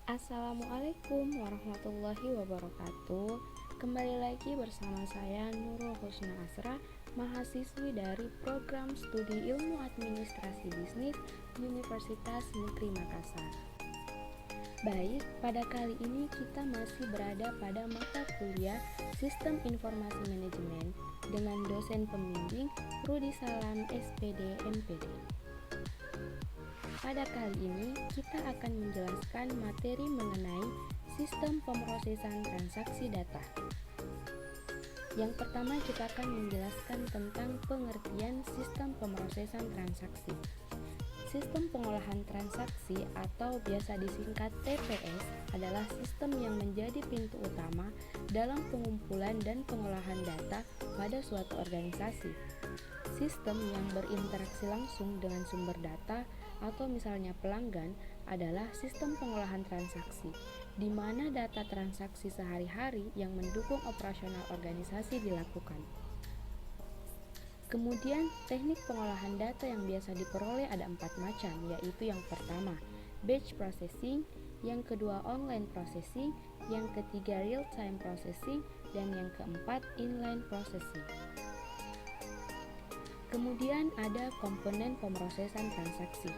Assalamualaikum warahmatullahi wabarakatuh. Kembali lagi bersama saya Nurul Husna Asra, mahasiswi dari Program Studi Ilmu Administrasi Bisnis Universitas Negeri Makassar. Baik, pada kali ini kita masih berada pada mata kuliah Sistem Informasi Manajemen dengan dosen pembimbing Rudi Salam SPD MPD. Pada kali ini, kita akan menjelaskan materi mengenai sistem pemrosesan transaksi data. Yang pertama, kita akan menjelaskan tentang pengertian sistem pemrosesan transaksi. Sistem pengolahan transaksi atau biasa disingkat TPS adalah sistem yang menjadi pintu utama dalam pengumpulan dan pengolahan data pada suatu organisasi. Sistem yang berinteraksi langsung dengan sumber data atau misalnya pelanggan adalah sistem pengolahan transaksi, di mana data transaksi sehari-hari yang mendukung operasional organisasi dilakukan. Kemudian, teknik pengolahan data yang biasa diperoleh ada 4 macam, yaitu yang pertama, batch processing, yang kedua online processing, yang ketiga real-time processing, dan yang keempat inline processing. Kemudian ada komponen pemrosesan transaksi.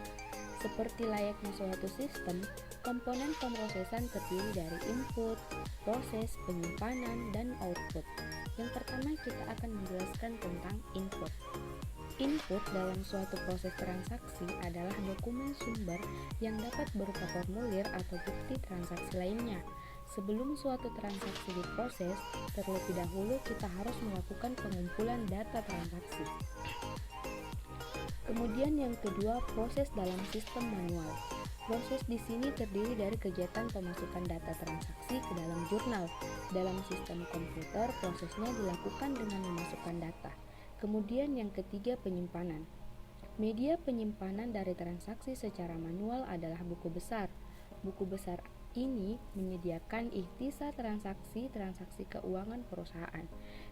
Seperti layaknya suatu sistem, komponen pemrosesan terdiri dari input, proses, penyimpanan, dan output. Yang pertama kita akan menjelaskan tentang input. Input dalam suatu proses transaksi adalah dokumen sumber yang dapat berupa formulir atau bukti transaksi lainnya. Sebelum suatu transaksi diproses, terlebih dahulu kita harus melakukan pengumpulan data transaksi. Kemudian yang kedua, proses dalam sistem manual. Proses di sini terdiri dari kegiatan pemasukan data transaksi ke dalam jurnal. Dalam sistem komputer, prosesnya dilakukan dengan memasukkan data. Kemudian yang ketiga, penyimpanan. Media penyimpanan dari transaksi secara manual adalah buku besar. Buku besar ini menyediakan ihtisas transaksi keuangan perusahaan.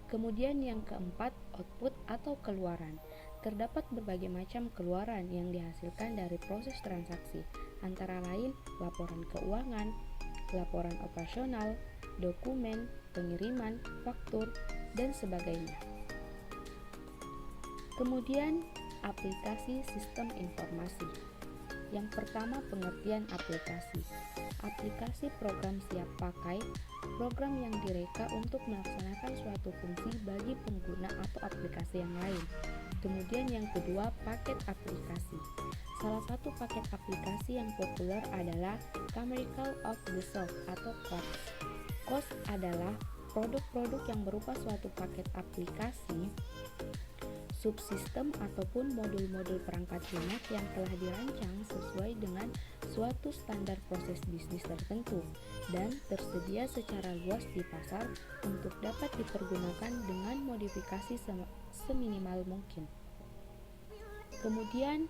Kemudian yang keempat, output atau keluaran. Terdapat berbagai macam keluaran yang dihasilkan dari proses transaksi, antara lain laporan keuangan, laporan operasional, dokumen, pengiriman, faktur, dan sebagainya. Kemudian, aplikasi sistem informasi. Yang pertama, pengertian aplikasi. Aplikasi program siap pakai, program yang direka untuk melaksanakan suatu fungsi bagi pengguna atau aplikasi yang lain. Kemudian yang kedua, paket aplikasi. Salah satu paket aplikasi yang populer adalah Chemical of the Self atau COTS. COTS adalah produk-produk yang berupa suatu paket aplikasi, subsistem ataupun modul-modul perangkat lunak yang telah dirancang sesuai dengan suatu standar proses bisnis tertentu dan tersedia secara luas di pasar untuk dapat dipergunakan dengan modifikasi seminimal mungkin. Kemudian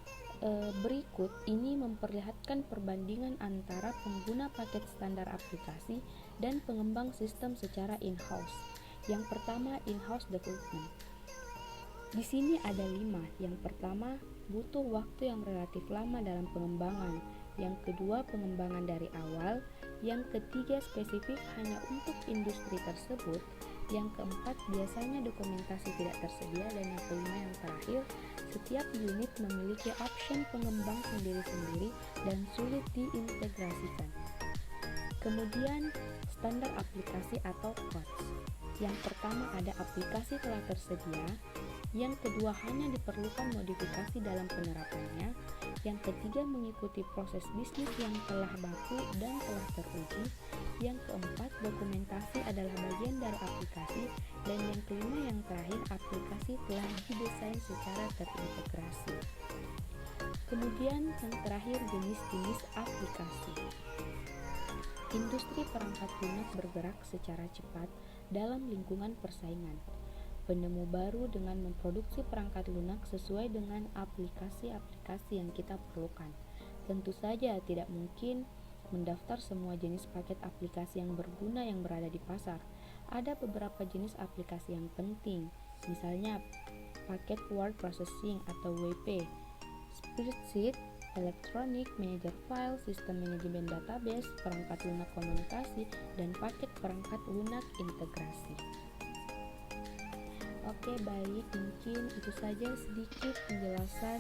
berikut ini memperlihatkan perbandingan antara pengguna paket standar aplikasi dan pengembang sistem secara in-house. Yang pertama, in-house development. Di sini ada 5. Yang pertama, butuh waktu yang relatif lama dalam pengembangan. Yang kedua, pengembangan dari awal. Yang ketiga, spesifik hanya untuk industri tersebut. Yang keempat, biasanya dokumentasi tidak tersedia. Dan yang kelima, yang terakhir, setiap unit memiliki option pengembang sendiri-sendiri dan sulit diintegrasikan. Kemudian, standar aplikasi atau COTS. Yang pertama ada aplikasi telah tersedia, yang kedua hanya diperlukan modifikasi dalam penerapannya, yang ketiga mengikuti proses bisnis yang telah baku dan telah teruji, yang keempat dokumentasi adalah bagian dari aplikasi, dan yang kelima yang terakhir aplikasi telah didesain secara terintegrasi. Kemudian yang terakhir jenis-jenis aplikasi. Industri perangkat lunak bergerak secara cepat dalam lingkungan persaingan. Penemu baru dengan memproduksi perangkat lunak sesuai dengan aplikasi-aplikasi yang kita perlukan. Tentu saja tidak mungkin mendaftar semua jenis paket aplikasi yang berguna yang berada di pasar. Ada beberapa jenis aplikasi yang penting, misalnya paket word processing atau WP, spreadsheet, elektronik, manajer file, sistem manajemen database, perangkat lunak komunikasi, dan paket perangkat lunak integrasi. Oke, baik, mungkin itu saja sedikit penjelasan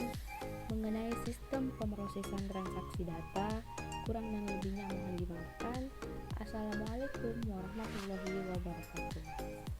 mengenai sistem pemrosesan transaksi data. Kurang dan lebihnya mohon dimaafkan. Assalamualaikum warahmatullahi wabarakatuh.